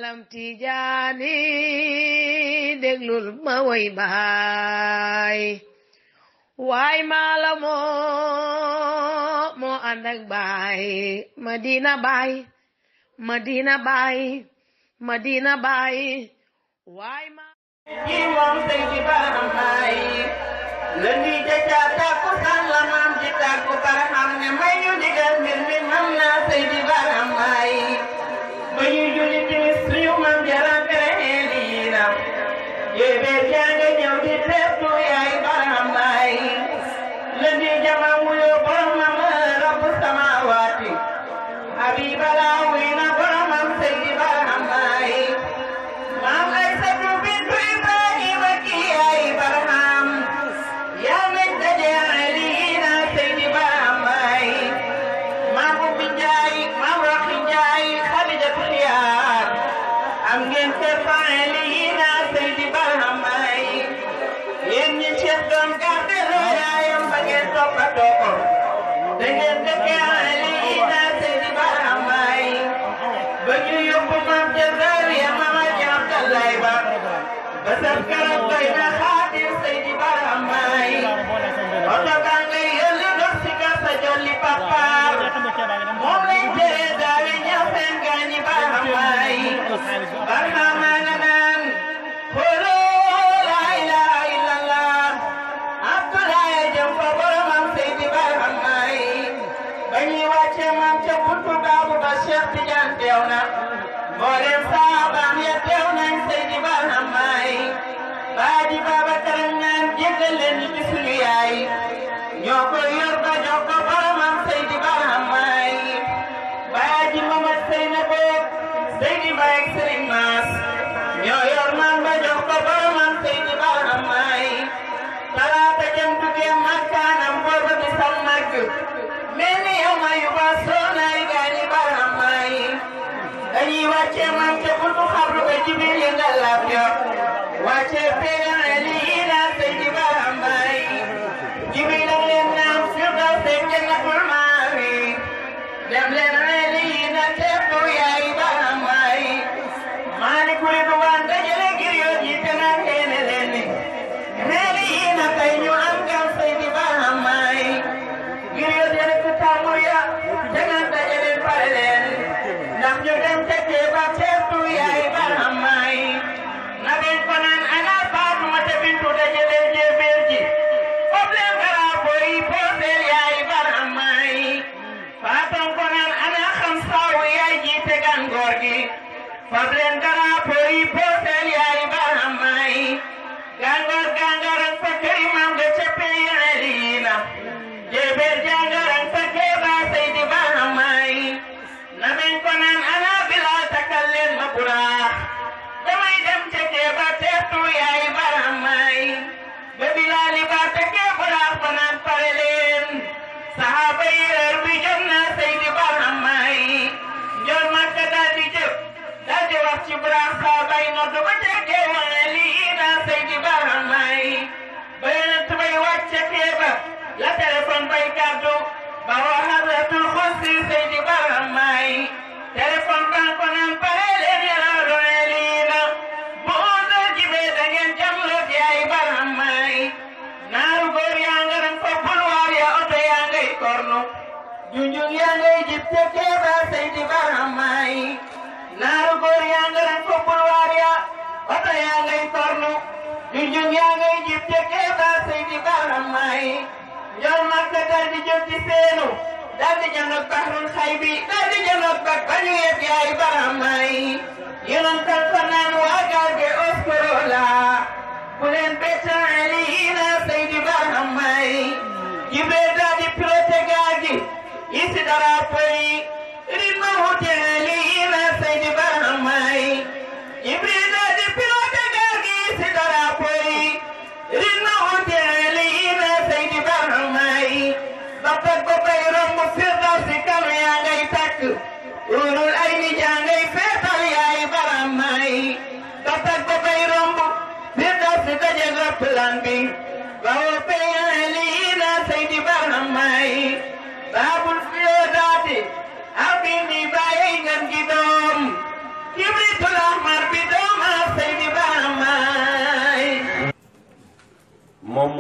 malam Tijaani déglul ma woy baay waay maala moo ànd ak baay Madina baay Madina baay Madina baay waay ma ji moom Seydi Barham Baay la ni jaja takku san la maam ji takku Barham ne may ñu digal mbir mi mam naa Seydi Barham Baay ba ñu julli timis suñu maam jara fere heeliina jéebéer yaa nga ñëw di teestu yaay Barham Baay la ni jama wuyoo boromam rabbu samaawaati Habibala wuy na boromam Seydi Barham Baay maam ay satu bintu Ibrahima kii yaay Barham yaa nañ daje aliina Seydi Barham Baay maam Ubbi Njaay maam Roxi Njaay Xadijatu Xiyaar am ngeen kër fa aliina Seydi Barham Baay yéen ñi Cheikh doon garde loo yaayam ba ngeen toppatoo ko da ngeen dëkke aliina Seydi Barham Baay ba ñu yóbbu maam Jazaariya mama Abdallah ba basal karam doy na Xaadim Seydi Barham Baay oto baa ngay yëlli dox si kasa jolli papa moom lañ tere daawe ñëw seen gaañi Barham Baay Barham maa nga naan xooloo laa ilaaha illallah Abdoulaye jëm fa boromam Seydi Barham Baay ba ñuy wàcce maam ca buntu baabu ba Cheikh Tidiane teew na mboolem saabaam ya teew nañ Seydi Barham Baay baaji Babakar ñaan jéggal leen ñi ci suñu yaay ñoo ko yor ba jox ko boromam Seydi Barham Baay baaji Mamad Seyna Boog Seydi Baay ak Sëriñ Maas ñoo yor maam ba jox ko boromam Seydi Barham Baay talaata jëm duggee makkaanam booba bi sam màgg mel ni yow ma yu ba soonaay gaañi Barham Baay dañuy wàcce maam ca buntu xabru ba Jibril yëngal laaf yo wàcce peega aliina Seydi Barham Baay Jibril ak leen naam firdaw seen jannatul maawi dem leen aliina teefu yaay Barham Baay Maaliku Ridwaan dajale ngir yoo jiite naa teene leen ni aliina tey ñu am gan Seydi Barham Baay ngir yoo jële ku tàmmur ya jangan dajale pare leen ndax ñu dem tekkee ba teestu yaay Barham Baay na ben ko naan ana Faatumata bintu dajale jéebéer ji foofu leen garaboo yi pooseel yaay Barham Baay Faatam ko naan ana xam saawu yaay jiite gàngoor gi foofu leen garaboo yi pooseel yaay Barham Baay gàngoor gàngooran fa këri maam ga ceppee aliina jéebéer jàngooran fa keeba Seydi Barham Baay na ben ko naan ana Bilaal takkal leen ma buraax damay dem ca keeba teestu yaay Barham Baay ba Bilaali ba takkee buraax ba naan pare leen sahaaba yi heure bi jot na Seydi Barham Baay njool Makka daal di jëf daal di wax ci buraax sahaaba yi noddu ba tekkee wane lii na Seydi Barham Baay ba yonent bay wàcc ca keeba la téléphone bay kàddu ba woo Hadratul Xudsi Seydi Barham Baay téléphone ban ko naan pare leen yàlla doone lii na bu onze jibee da ngeen jamloot yaay Barham Baay naaru góor yaa nga ran fa bulwaar ya oto yaa ngay kornu junjung yaa ngay jib ca keeba Seydi Barham Baay naaru góor yaa nga ran fa bulwaar ya oto yaa ngay kornu junjung yaa ngay jib ca keeba Seydi Barham Baay njool Makka dal di jóg ci seenu dal di janoog Bahrul Xaybi dal di janoog bak ba ñu yeb yaay Barham Baay yonental fa naan waa gaal ge oskoro la bu leen betta aliina Seydi Barham Baay Jibril dal di piloté gaal gi isi dara poy ritma wute aliina Seydi Barham Baay Jibril dal di piloté gaal gi isi dara poy ritma wute aliina Seydi Barham Baay bakkat ba bay romb Firdawsi kanu yaa ngay takk urul ay ni jaa ngay feetal yaay Barham Baay bakkat ba bay romb Firdawsi dajeg roppalaan bi ba woppee aliina Seydi Barham Baay baabul fiyoo daati ak bindi bàyyi ngeen gi doom kibritul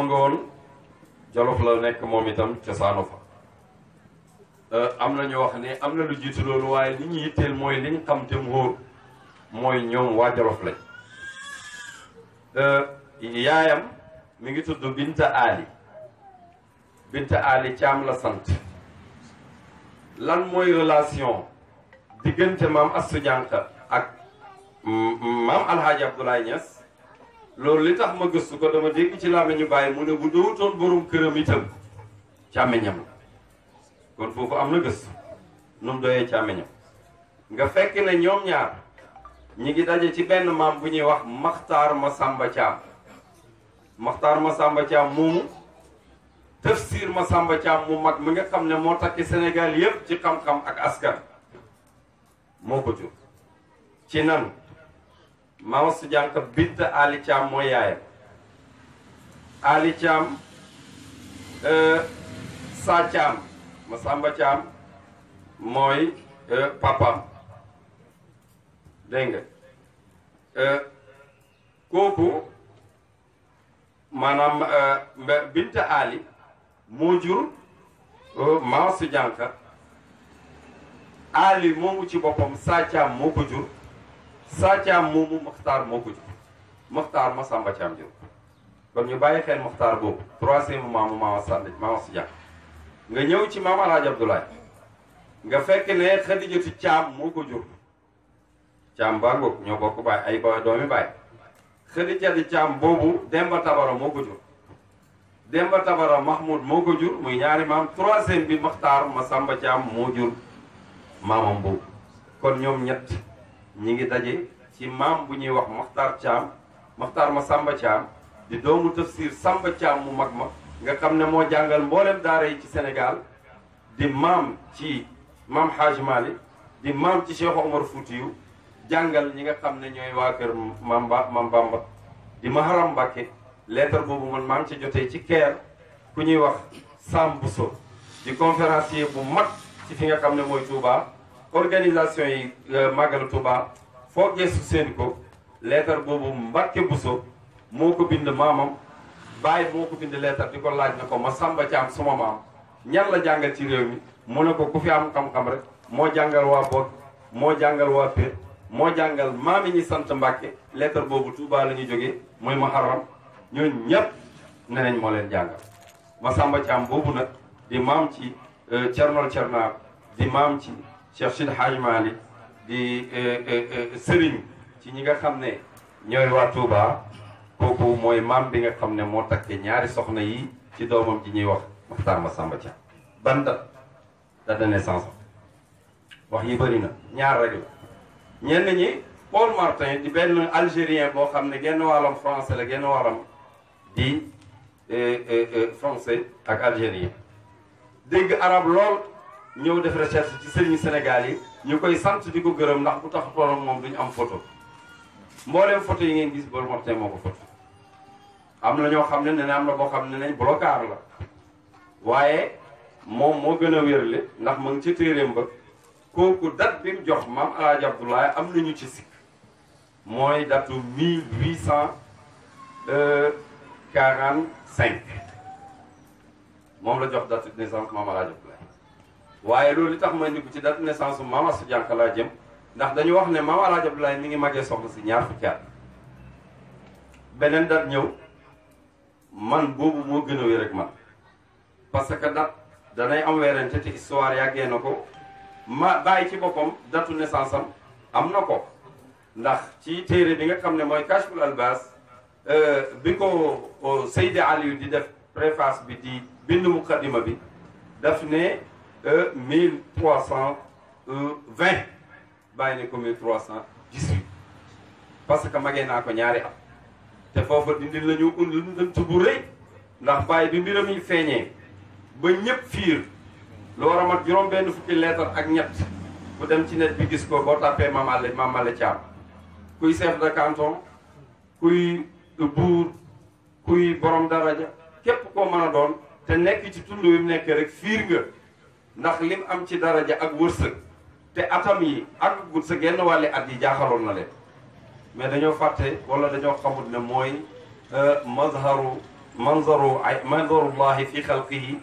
mu nga woon Jolof la nekk moom itam cosaanu fa am na ñu wax ne am na lu jiitu loolu waaye li ñu yitteel mooy li ñu xam te mu wóor mooy ñoom waa Jolof lañ yaayam mi ngi tudd Binta Ali Caam la sant lan mooy relation diggante maam Astou Diankha ak maam Alhaaji Abdoulaye Niass loolu li tax ma gëstu ko dama dégg ci làmmiñu bàyyi mu ne bu dowutoon borom këram itam càmmiñam la kon foofu am na gëstu nu mu doyee càmmiñam nga fekk ne ñoom ñaar ñi ngi daje ci benn maam bu ñuy wax Maxtaar Masamba Caam Maxtaar Masamba Caam moomu tafsir Masamba Caam mu mag mi nga xam ne moo takki Sénégal yépp ci xam-xam ak askan moo ko jur ci nan maam Astou Diankha Binta Ali Caam mooy yaayam Ali Caam Saa Caam Masamba Caam mooy papam dégg nga kooku maanaam Binta Ali moo jur maam Astou Diankha Ali moomu ci boppam Saa Caam moo ko jur Saa Caam moomu Maxtaar moo ko jur Maxtaar Masamba Caam jur kon ñu bàyyi xel Maxtaar boobu troisième maamu maam Astou Diankha nga ñëw ci maam Alaaji Abdoulaye nga fekk ne Xadijatu Caam moo ko jur Caam baa ngoog ñoo bokk baay ay ba doomi baay Xadijatu Caam boobu Demba Tabara moo ko jur Demba Tabara Mahmoud moo ko jur muy ñaari maam troisième bi Maxtaar Masamba Caam moo jur maamam boobu kon ñoom ñett ñi ngi daje ci maam bu ñuy wax Maxtaar Caam Maxtaar Masamba Caam di doomu tafsir Samba Caam mu mag ma nga xam ne moo jàngal mboolem daara yi ci Sénégal di maam ci maam Hadj Malick di maam ci Cheikh Omar Foutiyou jàngal ñi nga xam ne ñooy waa kër maam Bamba di Maharam Mbàkke lettre boobu man maa ngi ci jotee ci Caire ku ñuy wax Sam Bousso di conférencier bu mag ci fi nga xam ne mooy Touba organisation yi Magalu Touba foo geesu seen ko lettre boobu Mbàkke Bousso moo ko bind maamam Baye moo ko bind lettre di ko laaj na ko Masamba Caam suma maam ñan la jàngal ci réew mi mu ne ko ku fi am xam-xam rek moo jàngal waa Bog moo jàngal waa Pire moo jàngal maami ñi sant Mbàkke lettre boobu Touba la ñu jógee mooy Muharram ñooñu ñëpp ne nañ moo leen jàngal Masamba Caam boobu nag di maam ci Cernol Cernaab di maam ci Cheikh Sidi Hadj Malick di sëriñ ci ñi nga xam ne ñooy waa Touba kooku mooy maam bi nga xam ne moo takke ñaari soxna yi ci doomam ji ñuy wax Maxtaar Masamba Caam ban date de naissance wax yi bëri na ñaar rek la ñenn ñi Paul Martin di benn algérien boo xam ne genn wàllam français la genn wàllam di français ak algérien dégg arab lool ñëw def recherche ci sëriñu Sénégal yi ñu koy sant di ko gërëm ndax bu tax tooloon moom duñu am photo mbooleem photo yi ngeen gis Paul Martin moo ko photo am na ñoo xam ne ne am na boo xam ne nañ blocage la waaye moom moo gën a wérle ndax mu ngi ci téeréem ba kooku date bi mu jox maam Alaaji Abdoulaye am nañu ci sikk mooy datu 1845 moom la jox date de naissance maam Alaaji Abdoulaye waaye loolu li tax ma indi ko ci date de naissance maam Astou Diankha laa jëm ndax dañu wax ne maam Alaaji Abdoulaye mi ngi màggee soxna si ñaar fukki at beneen date ñëw man boobu moo gën a wér ak man parce que date danay am weerante te histoire yàggee na ko ma bàyyi ci boppam datu naissance am na ko ndax ci téere bi nga xam ne mooy Kashful Albas bi ko Seydi Aliou di def préface bi di bind muqaddima bi daf ne 1320 bàyyi ne ko 1318 parce que magee naa ko ñaari at te foofa dindi la ñu lënt bu rëy ndax bàyyi bi mbiram yi feeñee ba ñëpp fiir lu war a mat juróom benn fukki lettre ak ñett ku dem ci net bi gis ko boo tàppee Mame Alé Thiam kuy chef de canton kuy buur kuy borom daraja képp koo mën a doon te nekk ci tund wi mu nekk rek fiir nga ndax lim am ci daraja ak wërsëg te atam yi ak gud sa genn wàlli at yi jaaxaloon na leen mais dañoo fàtte wala dañoo xamut ne mooy mazharu manzarullahi fi xalqihi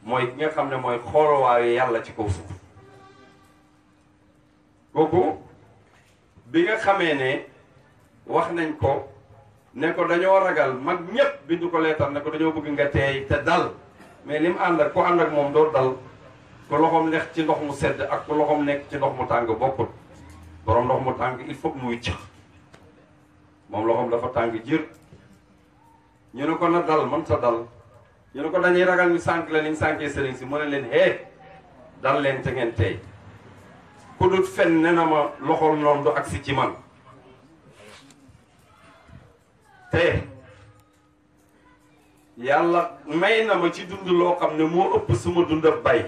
mooy ki nga xam ne mooy xoolwaayu yàlla ci kaw suuf kooku bi nga xamee ne wax nañ ko ne ko dañoo ragal mag ñépp bindu ko leetar ne ko dañoo bëgg nga teey te dal mais li mu ànd ak ku ànd ak moom doo dal ku loxoom nekk ci ndox mu sedd ak ku loxoom nekk ci ndox mu tàng bokkul borom ndox mu tàng il faut muy cëx moom loxoom dafa tàng jër ñu ne ko na dal man sa dal ñu ne ko dañuy ragal ñu sànq la liñ sànkee sëriñ si mu ne leen dal leen te ngeen teey ku dut fen ne na ma loxol noonu du agsi ci man te yàlla may na ma ci dund loo xam ne moo ëpp suma dund ab bay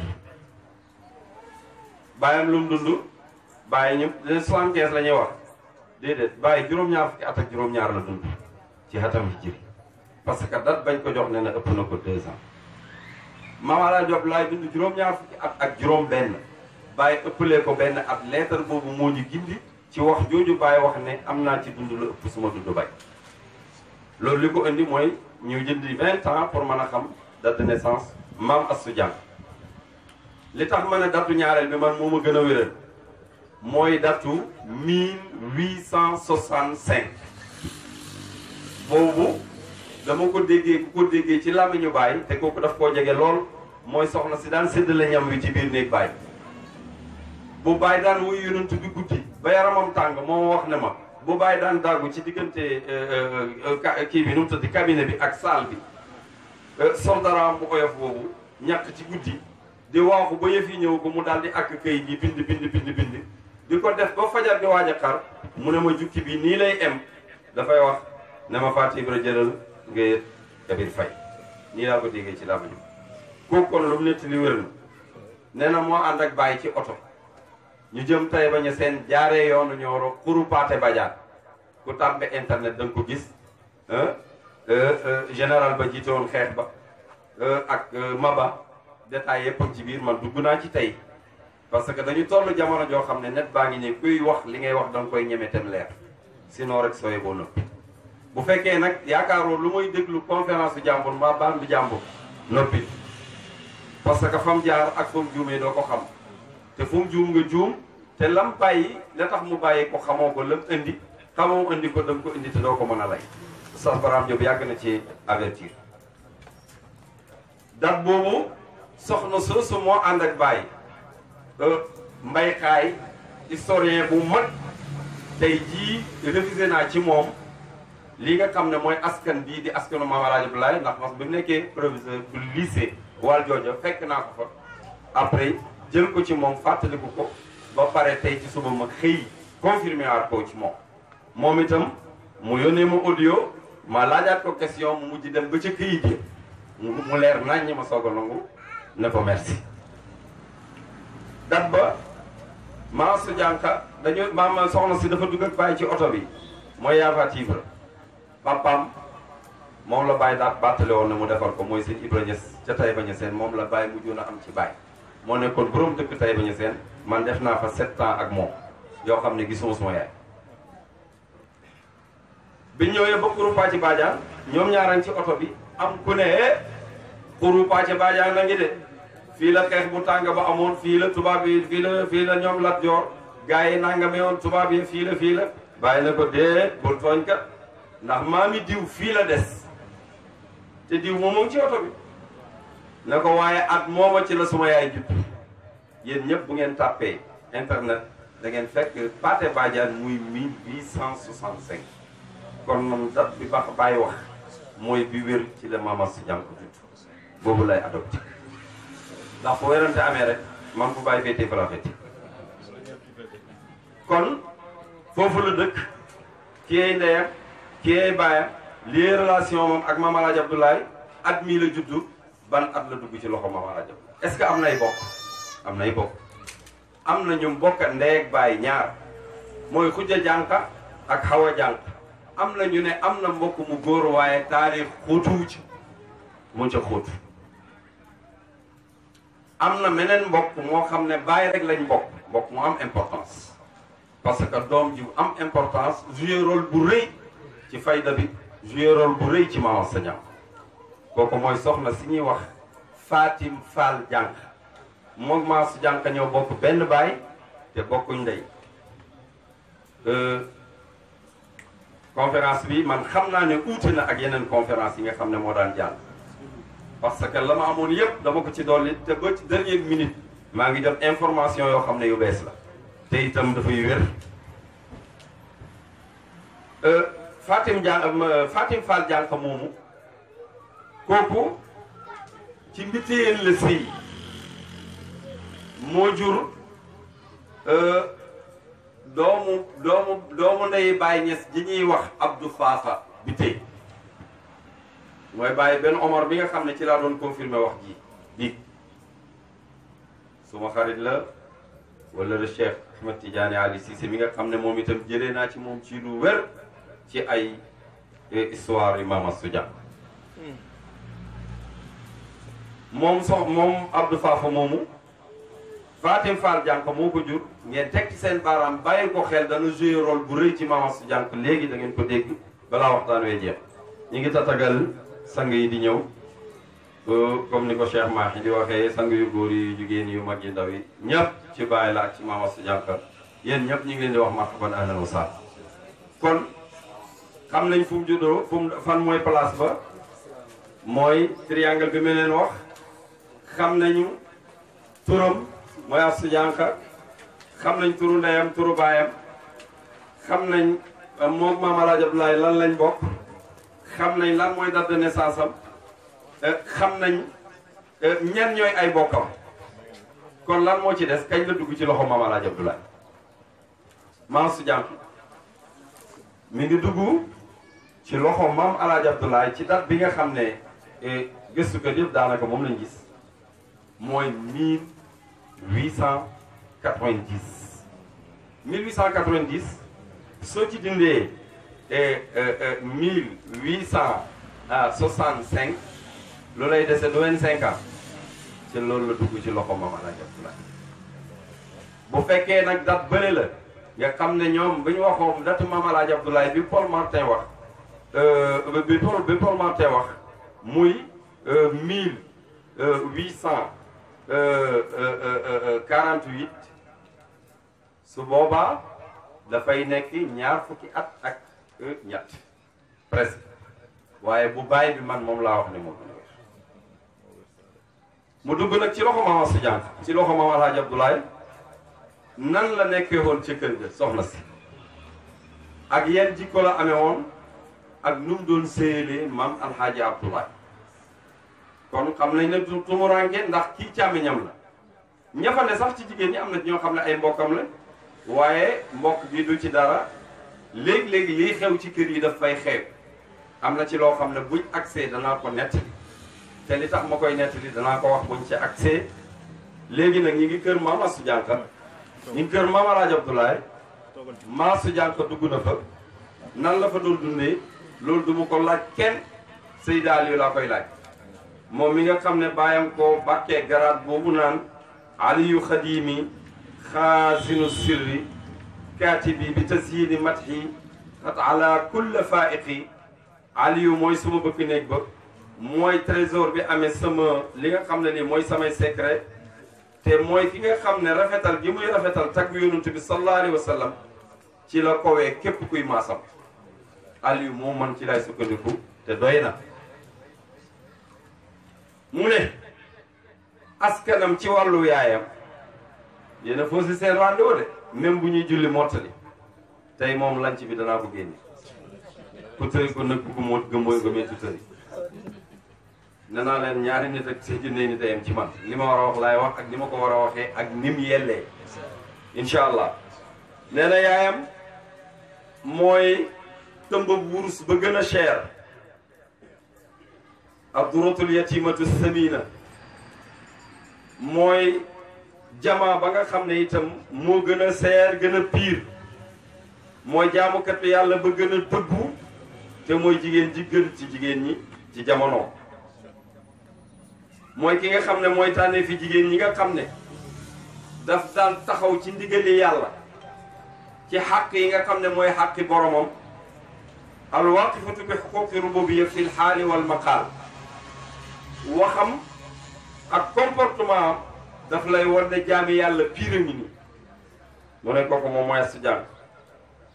bàyyam lu mu dund bàyyi ñu 75 la ñuy wax déedéet bàyyi juróom-ñaar fukki at ak juróom-ñaar la dund ci xatam hijri parce que date bañ ko jox ne na ëpp na ko 2 ans Maam Alaaji Diop laay dund juróom-ñaar fukki at ak juróom-benn bàyyi ëppalee ko benn at leetar boobu moo ñu gindi ci wax jooju bàyyi wax ne am naa ci dund lu ëpp suma dund bay loolu li ko indi mooy ñu jëndi 20 ans pour mën a xam date de naissance Maam Astou Diagne li tax ma ne datu ñaareel bi man moo ma gën a wéral mooy datu 1865 boobu dama ko déggee ku ko déggee ci làmmiñu baay te kooku daf koo jege lool mooy soxna si daan séddale ñam wi ci biir néeg baay bu baay daan wuy yonent bi guddi ba yaramam tàng moo wax ne ma bu baay daan daagu ci diggante kii bi nu mu tudd cabinet bi ak salle bi soldaraam bu oyof boobu ñàkk ci guddi di waaxu ba yëf yi ñëw ko mu daal di ak këy gi bind di ko def ba fajar di waaj a xar mu ne ma jukki bi nii lay em dafay wax ne ma Fatou Ibra jëlal nga Kabir Faye nii laa ko déggee ci laa ma ñu kooku kon lu mu netti li wér na nee na moo ànd ak bàyyi ci oto ñu jëm tay ba ñu seen jaaree yoonu Nioro xuru Paate Badiane ku tàmbe internet da nga ko gis général ba jiite woon xeex ba ak Maba détails yëpp ci biir man dugg naa ci tey parce que dañu toll jamono joo xam ne net baa ngi ne kuy wax li ngay wax da nga koy ñeme tem leer sinon rek sooy boo noppi bu fekkee nag yaakaaroo lu muy déglu conférence bu jàmbur mbaa baan bi jàmbur noppi parce que fam jaar ak fa mu juumee doo ko xam te fu mu juum nga juum te lam bàyyi la tax mu bàyyi ko xamoo ko lam indi xamoo indi ko danga ko indi te doo ko mën a lay Oustaz Barham Diop yàgg na ci avertir dat boobu soxna soosu moo ànd ak bàyyi mbay xaay historien bu mag tey jii révisé naa ci moom li nga xam ne mooy askan bii di askanu Maam Alaaji Abdoulaye ndax mas bi mu nekkee proviseur bu lycée wal jooja fekk naa ko fa après jël ko ci moom fàttaliku ko ba pare tey ci suba ma xëy confirmé waat ko ci moom itam mu yónnee ma audio ma laajaat ko question mu mujj dem ba ca këyit yi mu leer nañ ñi ma soog a nangu ne ko merci dat ba maa su jànka dañu maam soxna si dafa dugg ak bàyyi ci oto bi mooy Yafa Ibra papaam moom la bàyyi daat bàttale woon na mu defar ko mooy seen Ibra Ñas ca Taïba Ñaseen moom la bàyyi mujjoon a am ci bàyyi moo nekkoon borom dëkk Taïba Ñaseen man def naa fa 7 ans ak moom yoo xam ne gisuma suma yaay bi ñëwee ba Xuru Pàcc Badiane ñoom ñaarañ ci oto bi am ku ne Xuru Pàcc Badiane la ngi de fii la xeex bu tàng ba amoon fii la tubaab yi fii la ñoom Lat Joor gars yi nangame woon tubaab yi fii la bàyyi na ko dee bul tooñ kat ndax maami diw fii la des te diw moom mu ngi ci oto bi ne ko waaye at mooma ci la suma yaay judd yéen ñëpp bu ngeen tàppee internet da ngeen fekk Paate Badiane muy 1865 kon moom date bi baax bàyyi wax mooy bi wér ci la Maam Astou Diagne ko judd boobu lay adopté ndax fu werante amee rek man fu bàyyi féetee fa la féete kon foofu la dëkk ki ay ndeyam ki ay baayam lii relation moom ak Maam Alaaji Abdoulaye at mii la juddu ban at la dugg ci loxo Maam Alaaji Abdoulaye est-ce que am nay bokk am nay bokk am na ñu bokk ndey ak baay ñaar mooy Xujja Jànka ak Xawa Jànka am na ñu ne am na mbokk mu góor waaye taarix xóotuwu ci mu ca xóotu am na meneen mbokk moo xam ne baay rek lañ mbokk mu am importance parce que doom ji am importance joué rôle bu rëy ci fayda bi joué rôle bu rëy ci Maam Astou Diagne kooku mooy soxna si ñuy wax Fatim Fall Jànq moom Maasu Jànq ñoo bokk benn baay te bokkuñ ndey. conférence bi man xam naa ne uute na ak yeneen conférence yi nga xam ne moo daan jàll parce que la ma amoon yëpp dama ko ci dolli te ba ci dernière minute maa ngi jot information yoo xam ne yu bees la te itam dafay wér. Fatim Fall Jànq moomu kooku ci mbitéyeen la sëy moo jur doomu ndey Baye Niass ji ñuy wax Abdou Fafa bi tey mooy Baye benn Omar bi nga xam ne ci laa doon confirmé wax ji bi suma xarit la wala le Cheikh Ahmed Tidiane Ali Cissé mi nga xam ne moom itam jëlee naa ci moom ci lu wér ci ay histoire yu Mama Soudia moom Abdou Fafa moomu Fatim Fall Jànq moo ko jur ngeen teg ci seen baaraam bàyyi ko xel dana joué rôle bu rëy ci Mama Su Jànq léegi da ngeen ko dégg balaa waxtaan wee jeex ñu ngi tatagal sang yi di ñëw comme ni ko Cheikh Mahi di waxee sang yu góor yi yu jigéen yu mag yi ndaw yi ñëpp ci bàyyi la ak ci Mama Su Jànq yéen ñëpp ñu ngi leen di wax marhaban ahlan wa sahlan kon xam nañ fu mu juddoo fan mooy place ba mooy triangle bi ma leen wax xam nañu turam mooy Astu Jànq xam nañ turu ndeyam turu baayam xam nañ moom Maam Alaaji Abdoulaye lan lañ bokk xam nañ lan mooy date de naissance am xam nañ ñan ñooy ay bokkam kon lan moo ci des kañ la dugg ci loxo Maam Alaaji Abdoulaye Maam Astu Jànq mi ngi dugg ci loxo Maam Alaaji Abdoulaye ci date bi nga xam ne gëstukat yëpp daanaka moom lañ gis mooy 1890 soo ci dindee 1865 lu lay dese du 25 ans ci loolu la dugg ci loxo Maam Alaaji Abdoulaye bu fekkee nag date bële la nga xam ne ñoom bu ñu waxoon date Maam Alaaji Abdoulaye bi Paul Martin wax bi Paul Martin wax muy 1848 su boobaa dafay nekk ñaar fukki at ak ñett presque waaye bu bàyyi bi man moom laa wax ne moom mu dugg nag ci loxo Maam Astu Jànq ci loxo Maam Alaaji Abdoulaye nan la nekkee woon ci kër ga soxna si ak yan jikko la amee woon ak nu mu doon séelee Maam Alxaaji Abdoulaye kon xam nañ ne tumuranke ndax kii càmmiñam la ñafane sax ci jigéen ñi am na ñoo xam ne ay mbokkam la waaye mbokk bi du ci dara léegi-léegi liy xew ci kër yi daf fay xew am na ci loo xam ne buñ accès danaa ko nettali te li tax ma koy nettali danaa ko wax buñ ci accès léegi nag ñi ngi kër Maam Astu Jànq ñi ngi kër Maam Alaaji Abdoulaye Maam Astu Jànq dugg na fa nan la fa doon dundee loolu du ma ko laaj kenn Seydi Aliou laa koy laaj moom mi nga xam ne bàyyam ko bàkkee garaat boobu naan aliyu xadimi xaasinu sirri kaatibi bi tasyini mathi xat ala kulle faiqi aliyu mooy suma bëkk néeg ba mooy trésor bi amee sama li nga xam ne ni mooy samay secret te mooy ki nga xam ne rafetal gi muy rafetal tagg yonent bi sallallahu alayhi wa sallam ci la kowee képp kuy maasam aliyu moom man ci lay sukkandiku te doy na mu ne askanam ci wàllu yaayam yéena foo si seen rendez-vous de même bu ñuy julli mottali tey moom lanc bi danaa ko génne ku tëri ko nag ko moo gëmbooy ko metti tëri ne naa leen ñaari nit ak si junne nit a yem ci man li ma war a wax laay wax ak ni ma ko war a waxee ak nim yellee incha allah nee na yaayam mooy tëmbab wurus ba gën a cher abduratul yatimatu samina mooy jamaa ba nga xam ne itam moo gën a seer gën a piir mooy jaamukat yàlla ba gën a dëggu te mooy jigéen ji gën ci jigéen ñi ci jamono mooy ki nga xam ne mooy tànnee fi jigéen ñi nga xam ne daf daan taxaw ci ndigali yàlla ci xàq yi nga xam ne mooy xàqi boromam alwaqifatu bi xuquqi rububiyya fi lxaali wal maqaal waxam ak comportement daf lay war ne jaami yàlla pire ngi nii mu ne kooku moom mooy Astou Diankha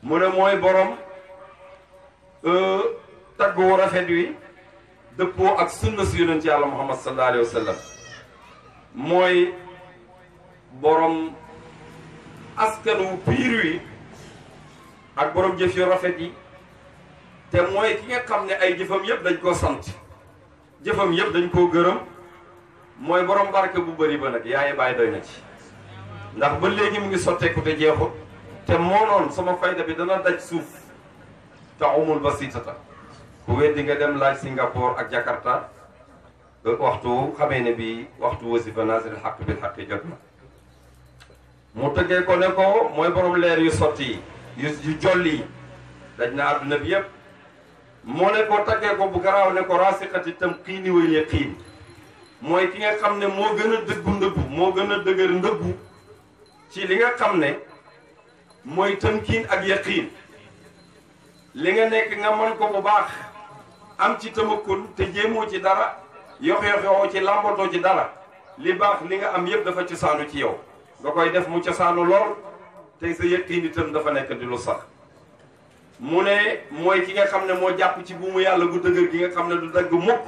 mu ne mooy borom tagg wu rafet wi dëppoo ak sunna si yonent yàlla Muhammad sallallahu alayhi wa sallam mooy borom askan wu piir wi ak borom jëf yu rafet yi te mooy ki nga xam ne ay jëfam yëpp dañ koo sant jëfam yëpp dañ koo gërëm mooy borom barke bu bëri ba nag yaaye bàyyi doy na ci ndax ba léegi mu ngi sotteeku te jeexut te moo noonu sama fayda bi dana daj suuf te umul basitata ku weddi nga dem laaj Singapour ak Jakarta waxtu xamee ne bi waxtu wasifa nasiril xaq bil xaqi jot na mu tëggee ko ne ko mooy borom leer yu sotti yi yu jolli yi daj na àdduna bi yëpp moo ne ko taggee ko bu garaaw ne ko raasiqati tam xiini wal yaqiin mooy ki nga xam ne moo gën a dëggu ndëggu moo gën a dëgër ndëggu ci li nga xam ne mooy tamkiin ak yaqiin li nga nekk nga mën ko bu baax am ci tamakkun te jéemoo ci dara yox-yoxoo ci làmbatoo ci dara li baax li nga am yëpp dafa cosaanu ci yow nga koy def mu cosaanu lool te sa yaqiin itam dafa nekk di lu sax mu ne mooy ki nga xam ne moo jàpp ci buumu yàlla gu dëgër gi nga xam ne du dagg mukk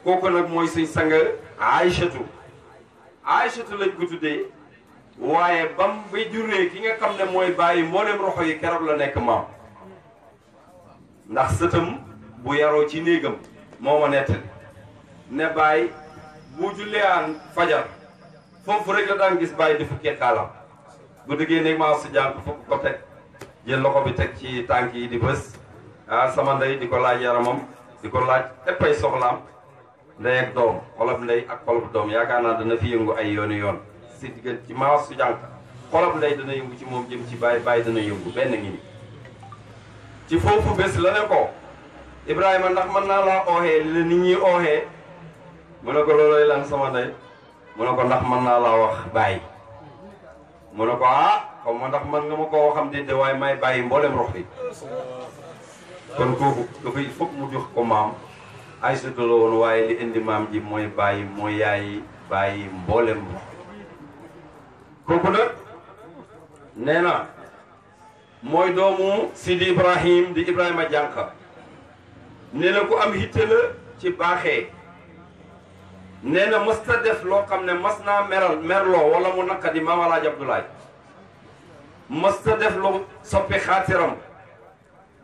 kooku nag mooy suñ sang Aïchatu Aïchatu lañ ko tuddee waaye bam bay juree ki nga xam ne mooy bàyyi mboolem roxo yi keroog la nekk maam ndax sëtam bu yaroo ci néegam moo ma nettali ne bàyyi bu julleeyaan fajar foofu rek la daan gis bàyyi di fukkee kaalam bu dëggee néeg maa Astou Diankha fukk ko teg jël loxo bi teg ci tànk yi di bës sama ndey di ko laaj yaramam di ko laaj éppay soxlaam ndey ak doom xolab ndey ak xolab doom yaakaar naa dana fi yëngu ay yooni yoon si diggante ci maa Astou Diankha xolab ndey dana yëngu ci moom jëm ci bàyyi dana yëngu benn ngi ni ci foofu bés la ne ko Ibrahima ndax mën naa laa ooxee li la nit ñi ooxee mu ne ko looloy lan sama ndey mu ne ko ndax mën naa laa wax bàyyi mu ne ko xaw ma ndax man nga ma koo xam de waaye may bàyyi mboolem rox yi kon kooku dafay foog mu jox ko maam Aïssatu la woon waaye li indi maam ji mooy bàyyi mooy yaay bàyyi mboolem rox kooku nag nee na mooy doomu Sidi Ibrahim di Ibrahima Diankha nee na ku am hitte la ci baaxee nee na mës ta def loo xam ne mas naa merloo wala mu naqadi Maam Alaaji Abdoulaye mës ta def lu soppi xaatiram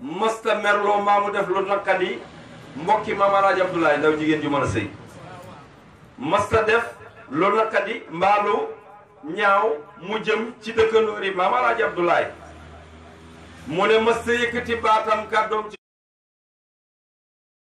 mës ta merloo maamu def lu naqadi mbokki Maam Alaaji Abdoulaye ndaw jigéen ju mën a sëy mës ta def lu naqadi mbaalu ñaaw mu jëm ci dëkkandoor yi Maam Alaaji Abdoulaye mu ne mës ta yëkkati baatam kàddoom ci